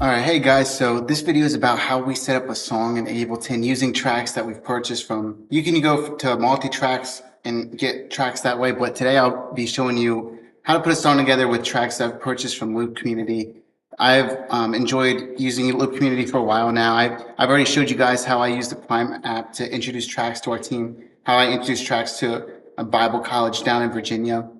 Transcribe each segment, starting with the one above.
All right, hey guys, so this video is about how we set up a song in Ableton using tracks that we've purchased from. You can go to multi-tracks and get tracks that way, but today I'll be showing you how to put a song together with tracks that I've purchased from Loop Community. I've enjoyed using Loop Community for a while now. I've already showed you guys how I use the Prime app to introduce tracks to our team, how I introduced tracks to a Bible college down in Virginia.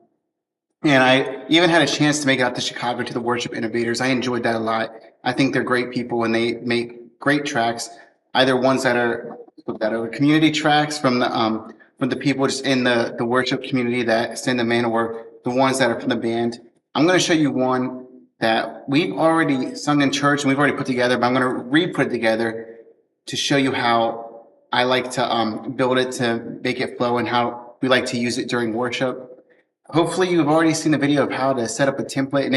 And I even had a chance to make it out to Chicago to the Worship Innovators. I enjoyed that a lot. I think they're great people and they make great tracks, either ones that are community tracks from the people just in the worship community that send them in, or the ones that are from the band. I'm going to show you one that we've already sung in church and we've already put together, but I'm going to re-put it together to show you how I like to build it to make it flow and how we like to use it during worship. Hopefully you've already seen the video of how to set up a template, and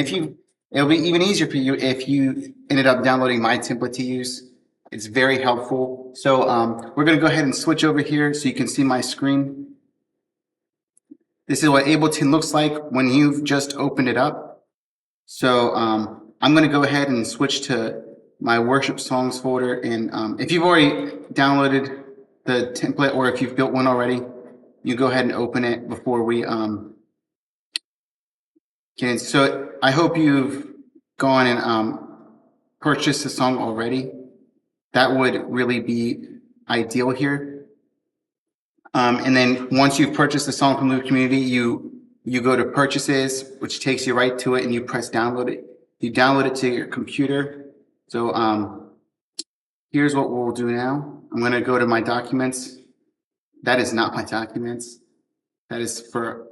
it'll be even easier for you if you ended up downloading my template to use. It's very helpful. So we're going to go ahead and switch over here so you can see my screen. This is what Ableton looks like when you've just opened it up. So I'm going to go ahead and switch to my worship songs folder, and if you've already downloaded the template or if you've built one already, you go ahead and open it before we okay, so I hope you've gone and purchased a song already. That would really be ideal here. And then once you've purchased the song from Loop Community, you go to purchases, which takes you right to it, and you press download it. You download it to your computer. So here's what we'll do now. I'm going to go to my documents. That is not my documents. That is for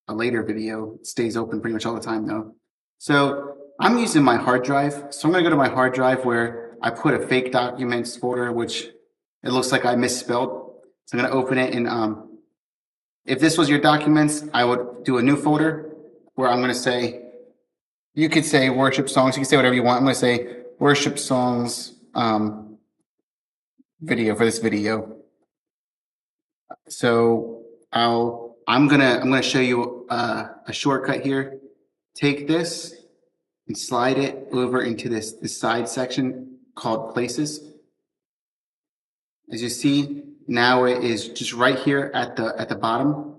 a later video. It stays open pretty much all the time though. So I'm using my hard drive. So I'm going to go to my hard drive where I put a fake documents folder, which it looks like I misspelled. So I'm going to open it, and if this was your documents, I would do a new folder where I'm going to say, you could say worship songs. You can say whatever you want. I'm going to say worship songs video for this video. So I'm gonna show you a shortcut here. Take this and slide it over into this side section called Places. As you see, now it is just right here at the bottom.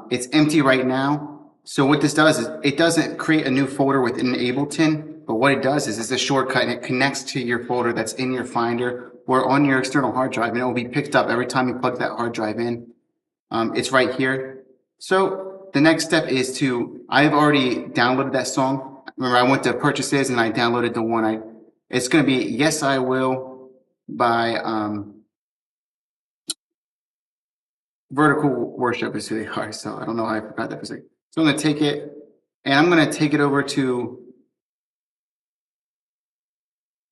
It's empty right now. So what this does is it doesn't create a new folder within Ableton, but what it does is it's a shortcut and it connects to your folder that's in your Finder or on your external hard drive, and it will be picked up every time you plug that hard drive in. It's right here. So the next step is I've already downloaded that song. Remember, I went to purchases and I downloaded the one it's going to be Yes, I Will by Vertical Worship is who they are. So I don't know how I forgot that for a second. So I'm going to take it and I'm going to take it over to,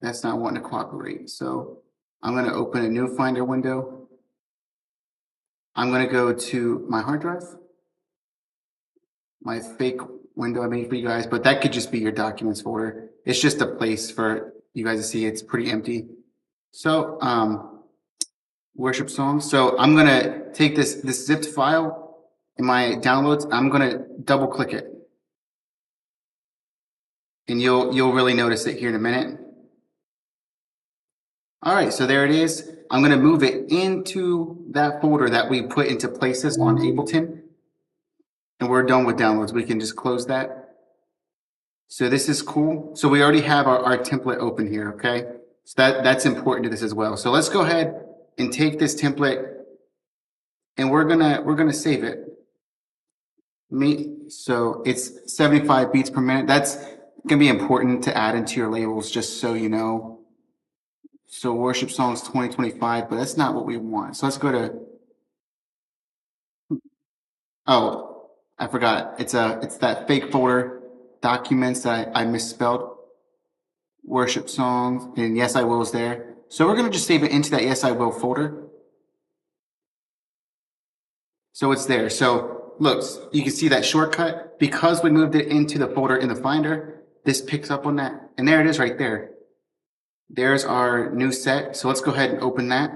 that's not wanting to cooperate. So I'm going to open a new Finder window. I'm going to go to my hard drive, my fake window I made for you guys, but that could just be your documents folder. It's just a place for you guys to see. It's pretty empty. So worship songs. So I'm going to take this zipped file in my downloads. I'm going to double click it, and you'll really notice it here in a minute. All right, so there it is. I'm going to move it into that folder that we put into Places on Ableton. And we're done with downloads. We can just close that. So this is cool. So we already have our template open here, okay? So that's important to this as well. So let's go ahead and take this template and we're gonna save it. So it's 75 beats per minute. That's gonna be important to add into your labels, just so you know. So worship songs 2025, but that's not what we want. So let's go to, oh, I forgot. It's that fake folder, documents that I misspelled. Worship songs, and Yes, I Will is there. So we're going to just save it into that Yes, I Will folder. So it's there. So look, you can see that shortcut. Because we moved it into the folder in the Finder, this picks up on that. And there it is right there. There's our new set. So let's go ahead and open that.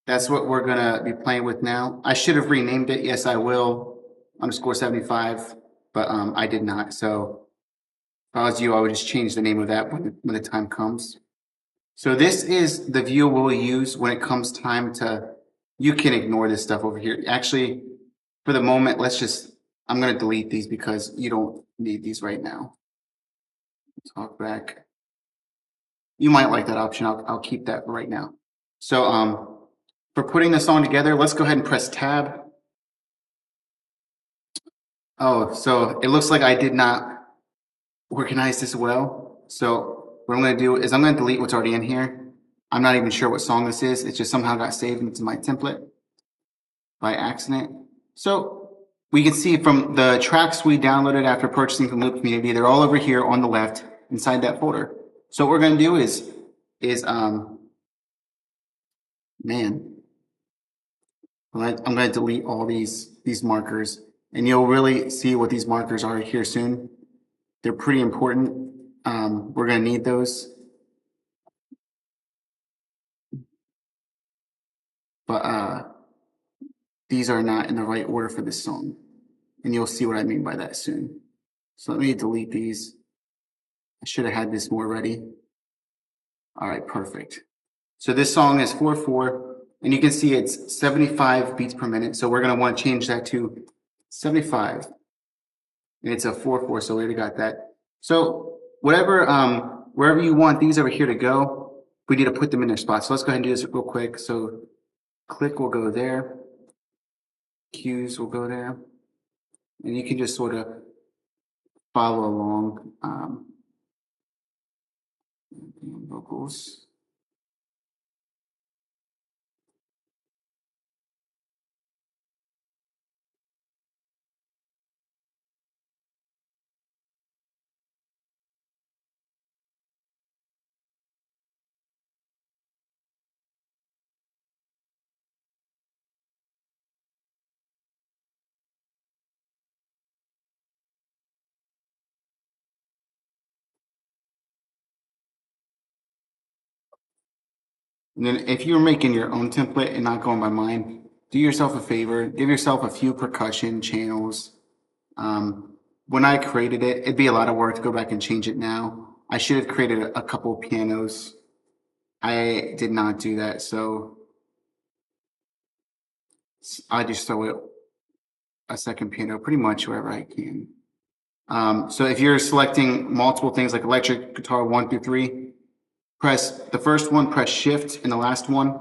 That's what we're going to be playing with now. I should have renamed it Yes, I Will _75, but I did not. So If I was you, I would just change the name of that when the time comes. So this is the view we'll use when it comes time to, you can ignore this stuff over here. Actually, for the moment, I'm going to delete these because you don't need these right now. Talk back. You might like that option. I'll keep that right now. So for putting the song together, let's go ahead and press tab. Oh, so it looks like I did not organize this well. So what I'm going to do is I'm going to delete what's already in here. I'm not even sure what song this is. It just somehow got saved into my template by accident. So we can see from the tracks we downloaded after purchasing from Loop Community, they're all over here on the left inside that folder. So what we're going to do is man, I'm going to delete all these markers, and you'll really see what these markers are here soon. They're pretty important. We're going to need those. But these are not in the right order for this song, and you'll see what I mean by that soon. So let me delete these. I should have had this more ready. All right, perfect. So this song is 4/4, and you can see it's 75 beats per minute. So we're going to want to change that to 75. And it's a 4/4, so we already got that. So whatever, wherever you want these over here to go, we need to put them in their spot. So let's go ahead and do this real quick. So click will go there. Cues will go there. And you can just sort of follow along. Vocals. And then if you're making your own template and not going by mine, do yourself a favor, give yourself a few percussion channels. When I created it, it'd be a lot of work to go back and change it now. I should have created a couple pianos. I did not do that, so I just throw it a second piano pretty much wherever I can. So if you're selecting multiple things like electric guitar 1 through 3, press the first one, press shift in the last one,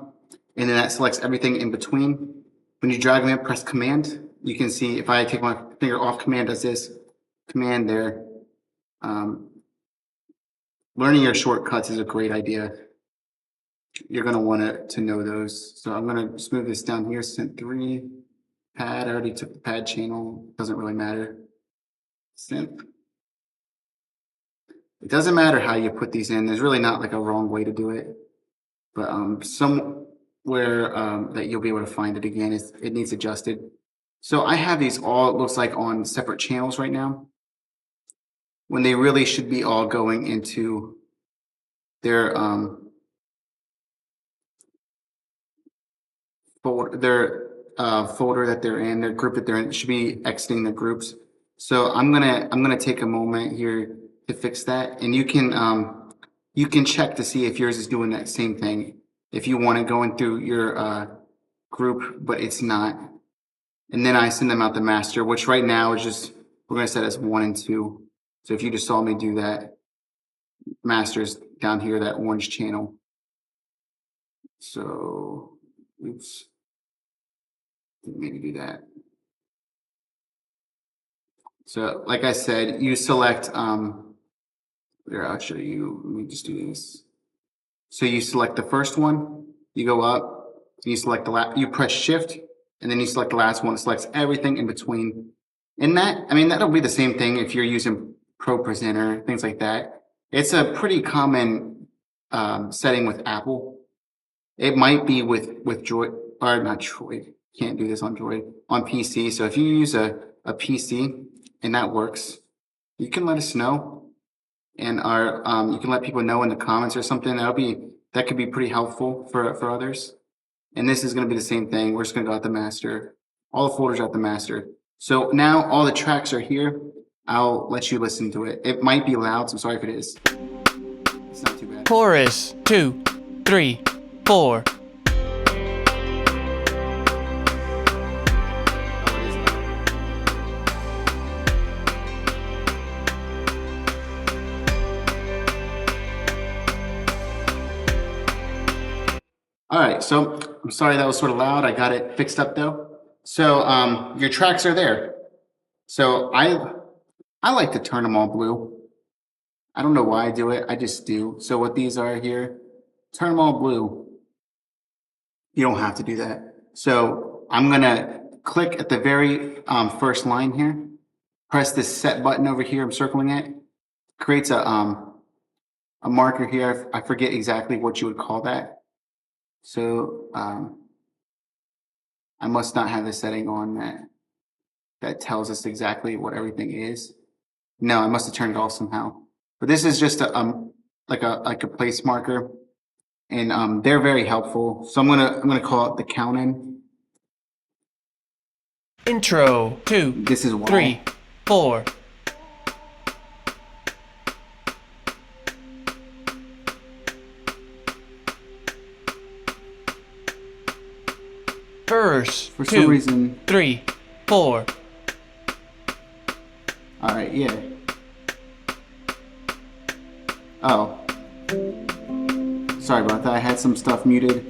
and then that selects everything in between. When you drag them in, press command. You can see if I take my finger off, command does this, command there. Learning your shortcuts is a great idea. You're going to want to know those. So I'm going to just move this down here, synth 3, pad. I already took the pad channel, doesn't really matter. Synth. It doesn't matter how you put these in. There's really not like a wrong way to do it, but somewhere that you'll be able to find it again, it needs adjusted. So I have these all, it looks like, on separate channels right now, when they really should be all going into their folder that they're in, their group that they're in. It should be exiting the groups. So I'm gonna take a moment here to fix that, and you can check to see if yours is doing that same thing. If you want it going through your group, but it's not, and then I send them out the master, which right now is just, we're gonna set as 1 and 2. So if you just saw me do that, master's down here, that orange channel. So, oops, didn't mean to do that. So like I said, you select, here, I'll show you, let me just do this. So you select the first one, you go up, you select you press shift, and then you select the last one. It selects everything in between. And that'll be the same thing if you're using Pro Presenter, things like that. It's a pretty common setting with Apple. It might be with Droid, or not Droid, can't do this on Droid, on PC. So if you use a PC and that works, you can let us know, and you can let people know in the comments or something. That could be pretty helpful for others. And this is going to be the same thing. We're just going to go out the master. All the folders out the master. So now all the tracks are here. I'll let you listen to it. It might be loud, so I'm sorry if it is. It's not too bad. Chorus 2, 3, 4. All right, so I'm sorry that was sort of loud. I got it fixed up though. So your tracks are there. So I like to turn them all blue. I don't know why I do it. I just do. So what these are here, turn them all blue. You don't have to do that. So I'm gonna click at the very first line here. Press this set button over here. I'm circling it. Creates a marker here. I forget exactly what you would call that. So I must not have the setting on that tells us exactly what everything is. No, I must have turned it off somehow. But this is just a place marker, and they're very helpful. So I'm gonna call it the count in. Intro 2, This is why. 3, 4. Verse For some 2, reason. 3, 4. All right, yeah. Oh, sorry about that. I had some stuff muted.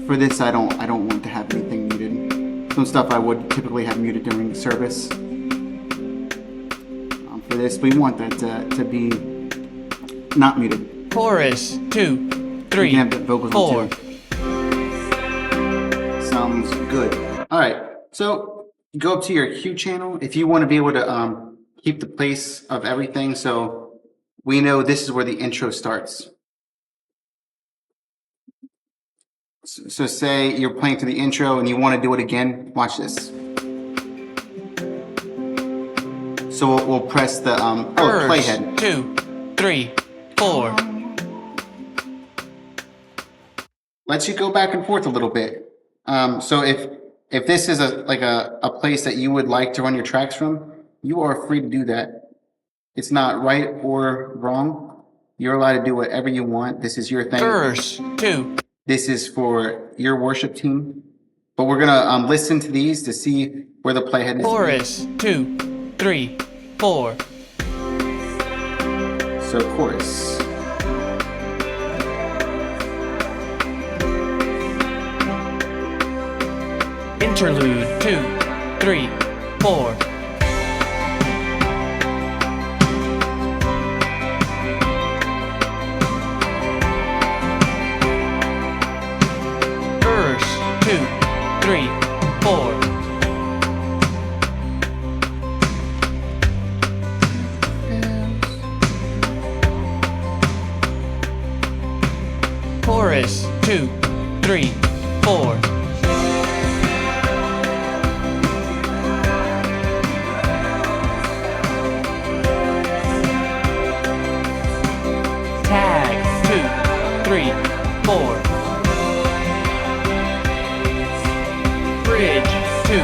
For this, I don't want to have anything muted. Some stuff I would typically have muted during the service. For this, we want that to be not muted. Chorus 2, 3, You can have the vocals 4. on too. Sounds good. All right, so go up to your cue channel if you want to be able to keep the place of everything. So we know this is where the intro starts. So say you're playing through the intro and you want to do it again. Watch this. So we'll press the playhead. 2, 3, 4. Lets you go back and forth a little bit. So if this is a place that you would like to run your tracks from, you are free to do that. It's not right or wrong. You're allowed to do whatever you want. This is your thing. Verse 2. This is for your worship team. But we're gonna listen to these to see where the playhead is. Chorus 2, 3, 4. So chorus. Interlude 2, 3, 4. Verse 2, 3, 4. Chorus 2, 3, 4. Tag 2, 3, 4. Bridge 2,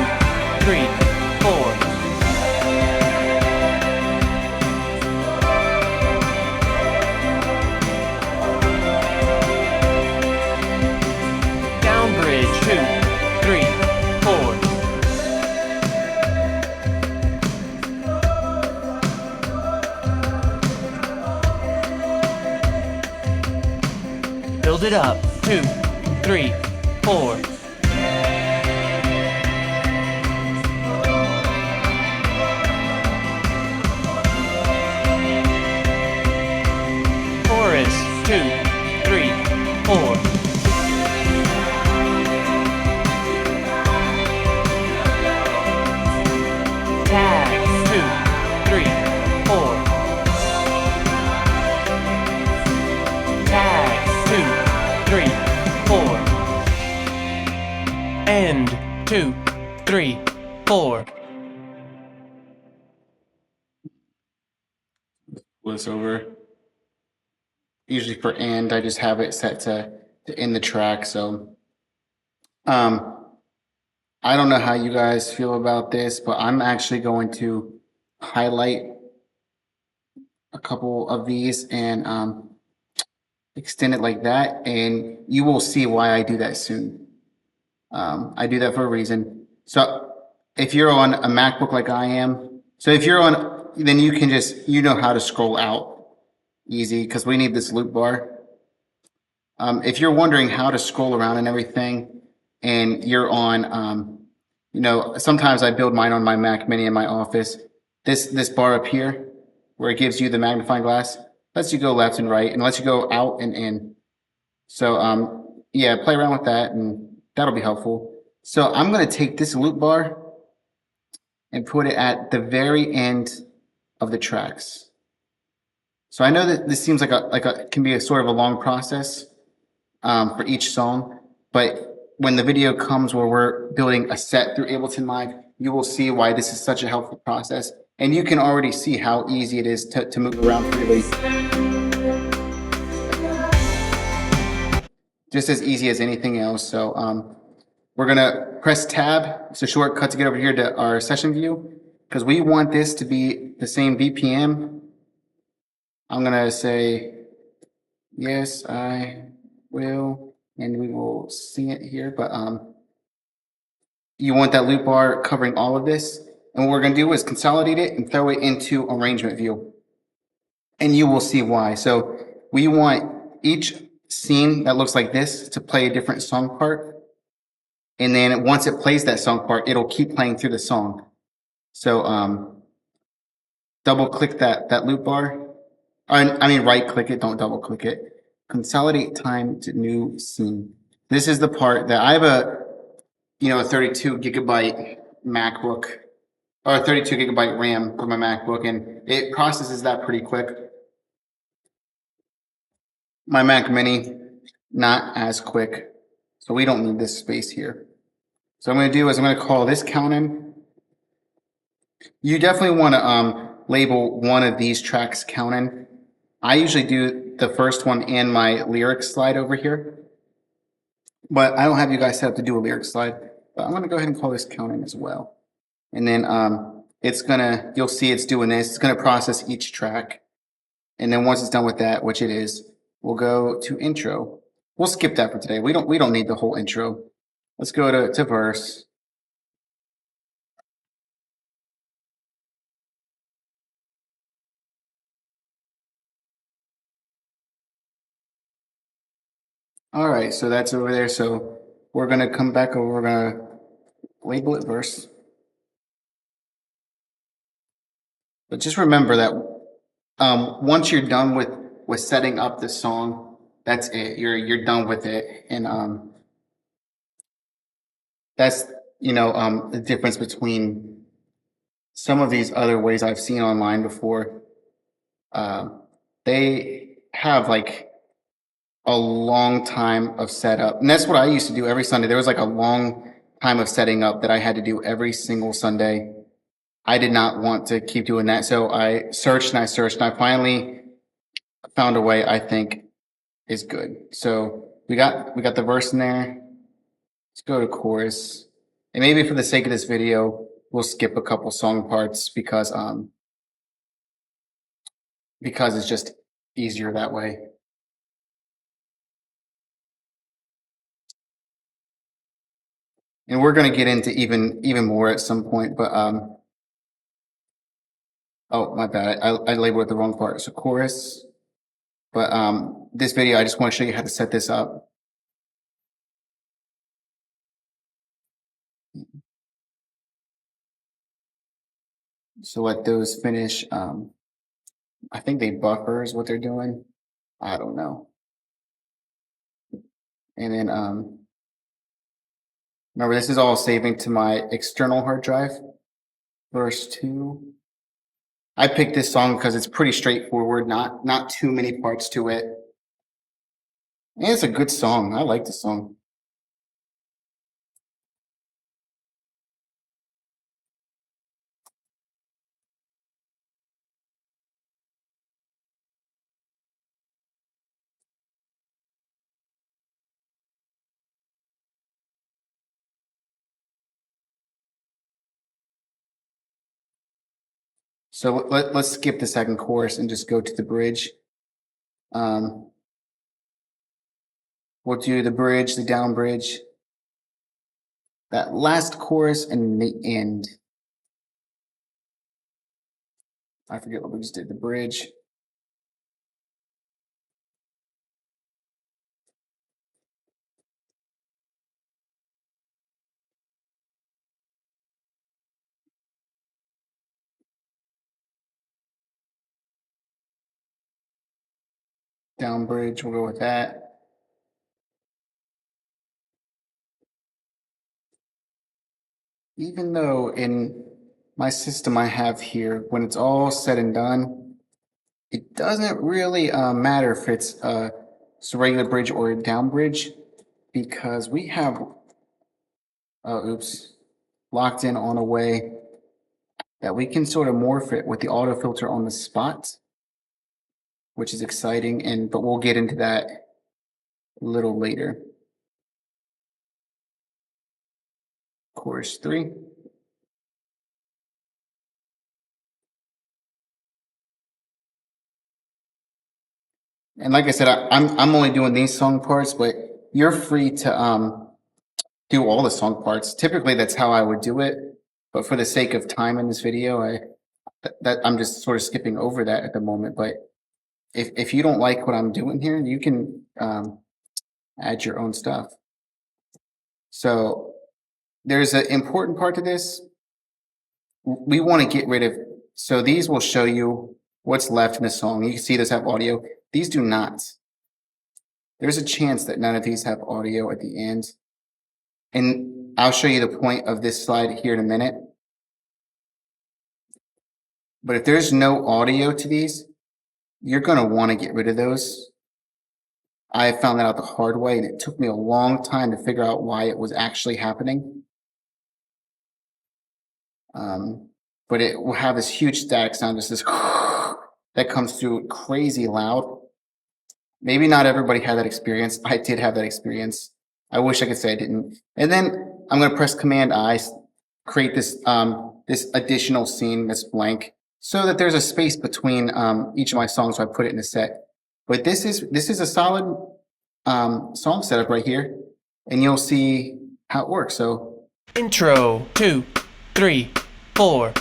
3, 4. Down bridge 2, 3, 4. Build it up 2, 3, 4. Chorus 2, 3, 4. Tag 2, 3, 4. Tag 2, 3, 4. End 2, 3, 4. Was over. Usually for and, I just have it set to end the track. So I don't know how you guys feel about this, but I'm actually going to highlight a couple of these and extend it like that, and you will see why I do that soon. I do that for a reason. So if you're on a MacBook like I am, so if you're on, then you can just, you know how to scroll out easy because we need this loop bar. If you're wondering how to scroll around and everything, and you're on, sometimes I build mine on my Mac Mini in my office. This bar up here, where it gives you the magnifying glass, lets you go left and right, and lets you go out and in. So yeah, play around with that, and that'll be helpful. So I'm gonna take this loop bar and put it at the very end of the tracks. So I know that this seems like a can be a sort of a long process for each song, but when the video comes where we're building a set through Ableton Live, you will see why this is such a helpful process, and you can already see how easy it is to move around freely, just as easy as anything else. So we're gonna press tab. It's a shortcut to get over here to our session view because we want this to be the same BPM. I'm gonna say, yes, I will, and we will see it here, but you want that loop bar covering all of this. And what we're gonna do is consolidate it and throw it into arrangement view. And you will see why. So we want each scene that looks like this to play a different song part. And then once it plays that song part, it'll keep playing through the song. So double click that loop bar. I mean, right click it, don't double click it. Consolidate time to new scene. This is the part that I have a 32 gigabyte MacBook or a 32 gigabyte RAM for my MacBook, and it processes that pretty quick. My Mac Mini, not as quick. So we don't need this space here. So what I'm going to do is I'm going to call this count in. You definitely want to label one of these tracks count in. I usually do the first one in my lyrics slide over here, but I don't have you guys set up to do a lyrics slide. But I'm going to go ahead and call this count in as well. And then you'll see it's doing this. It's going to process each track. And then once it's done with that, which it is, we'll go to intro. We'll skip that for today. We don't need the whole intro. Let's go to verse. All right, so that's over there. So we're gonna come back over, we're gonna label it verse. But just remember that once you're done with setting up the song, that's it. You're done with it. And that's the difference between some of these other ways I've seen online before. They have like a long time of setup. And that's what I used to do every Sunday. There was like a long time of setting up that I had to do every single Sunday. I did not want to keep doing that. So I searched and I searched and I finally found a way I think is good. So we got the verse in there. Let's go to chorus. And maybe for the sake of this video, we'll skip a couple song parts because it's just easier that way. And we're going to get into even more at some point, but oh, my bad. I labeled it the wrong part. So chorus. But this video, I just want to show you how to set this up. So let those finish. I think they buffer is what they're doing. I don't know. And then remember, this is all saving to my external hard drive. Verse 2. I picked this song because it's pretty straightforward, not too many parts to it. And it's a good song. I like the song. So let's skip the second chorus and just go to the bridge. We'll do the bridge, the down bridge, that last chorus, and the end. I forget what we just did. The bridge. Down bridge, we'll go with that. Even though in my system I have here, when it's all said and done, it doesn't really matter if it's a regular bridge or a down bridge, because we have, locked in on a way that we can sort of morph it with the auto filter on the spot, which is exciting, but we'll get into that a little later. Chorus 3. And like I said, I'm only doing these song parts, but you're free to do all the song parts. Typically, that's how I would do it, but for the sake of time in this video, I'm just sort of skipping over that at the moment. But if you don't like what I'm doing here, you can add your own stuff. So there's an important part to this. We want to get rid of, so these will show you what's left in the song. You can see those have audio. These do not. There's a chance that none of these have audio at the end. And I'll show you the point of this slide here in a minute. But if there's no audio to these, you're going to want to get rid of those. I found that out the hard way, and it took me a long time to figure out why it was actually happening. But it will have this huge static sound, just this that comes through crazy loud. Maybe not everybody had that experience. I did have that experience. I wish I could say I didn't. And then I'm going to press Command I, create this this additional scene that's blank, so that there's a space between each of my songs. So I put it in a set. But this is a solid song setup right here, and you'll see how it works. So Intro 2, 3, 4.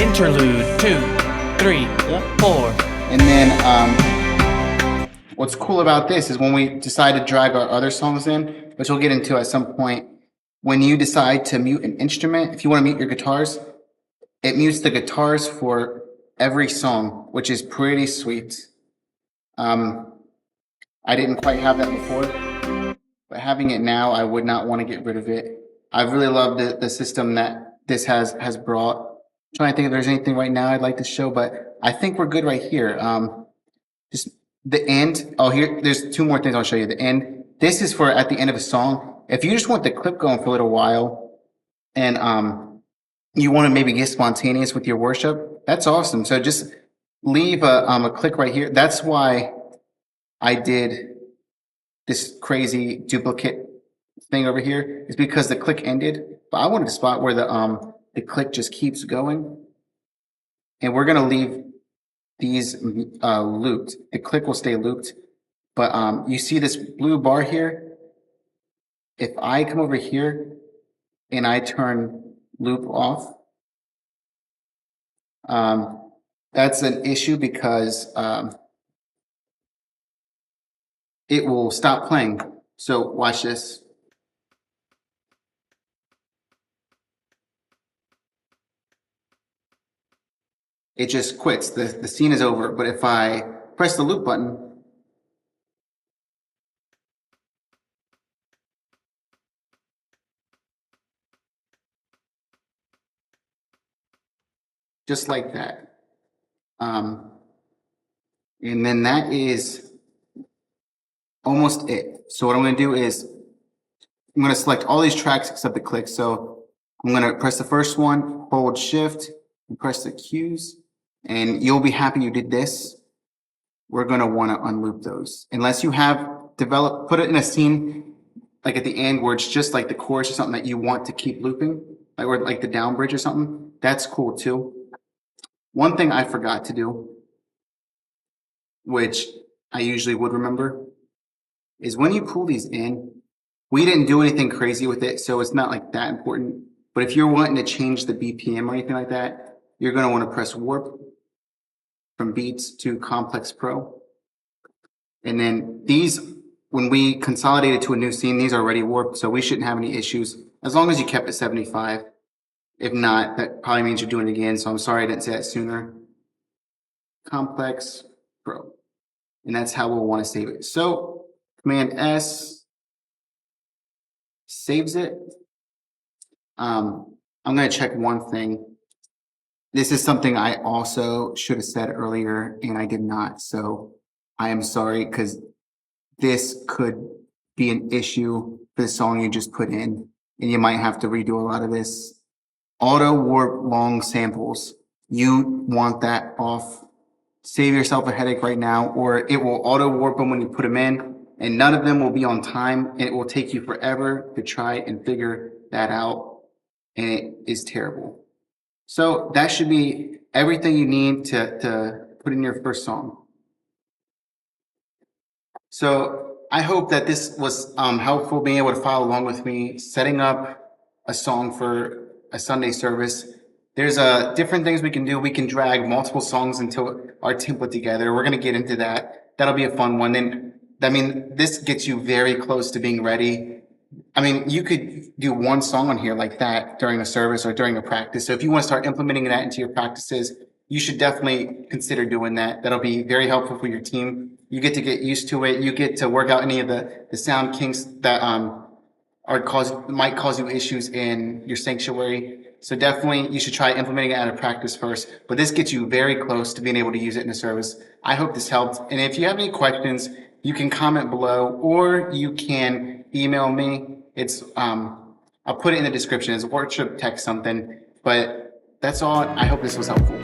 Interlude 2, 3, 4. And then what's cool about this is when we decide to drag our other songs in, which we'll get into at some point, when you decide to mute an instrument, if you want to mute your guitars, it mutes the guitars for every song, which is pretty sweet. I didn't quite have that before, but having it now, I would not want to get rid of it. I really love the system that this has brought. I'm trying to think if there's anything right now I'd like to show, but I think we're good right here. Just the end. Oh, there's two more things I'll show you. The end. This is for at the end of a song. If you just want the clip going for a little while, and you want to maybe get spontaneous with your worship, that's awesome. So just leave a click right here. That's why I did this crazy duplicate thing over here, is because the click ended. But I wanted a spot where the click just keeps going, and we're gonna leave these looped. The click will stay looped, but you see this blue bar here? If I come over here and I turn loop off, that's an issue because it will stop playing. So watch this. It just quits. The scene is over. But if I press the loop button, just like that. And then that is almost it. So what I'm going to do is I'm going to select all these tracks except the click. So I'm going to press the first one, hold shift, and press the cues, and you'll be happy you did this. We're going to want to unloop those. Unless you have developed, put it in a scene like at the end where it's just like the chorus or something that you want to keep looping, like or like the down bridge or something. That's cool too. One thing I forgot to do, which I usually would remember, is when you pull these in, we didn't do anything crazy with it, so it's not like that important. But if you're wanting to change the BPM or anything like that, you're going to want to press warp from Beats to Complex Pro. And then these, when we consolidate it to a new scene, these are already warped, so we shouldn't have any issues as long as you kept it 75. If not, that probably means you're doing it again, so I'm sorry I didn't say that sooner. Complex Pro. And that's how we'll want to save it. So Command S saves it. I'm going to check one thing. This is something I also should have said earlier, and I did not. So I am sorry, because this could be an issue for the song you just put in, and you might have to redo a lot of this. Auto warp long samples. You want that off. Save yourself a headache right now, or it will auto warp them when you put them in, and none of them will be on time, and it will take you forever to try and figure that out, and it is terrible. So that should be everything you need to put in your first song. So I hope that this was helpful, being able to follow along with me, setting up a song for a Sunday service. There's different things we can do. We can drag multiple songs into our template together. We're going to get into that. That'll be a fun one. Then, I mean, this gets you very close to being ready. I mean, you could do one song on here like that during a service or during a practice. So if you want to start implementing that into your practices, you should definitely consider doing that. That'll be very helpful for your team. You get to get used to it. You get to work out any of the sound kinks that might cause you issues in your sanctuary. So definitely you should try implementing it out of practice first. But this gets you very close to being able to use it in a service. I hope this helped. And if you have any questions, you can comment below, or you can email me. It's I'll put it in the description. It's worship text something. But that's all. I hope this was helpful.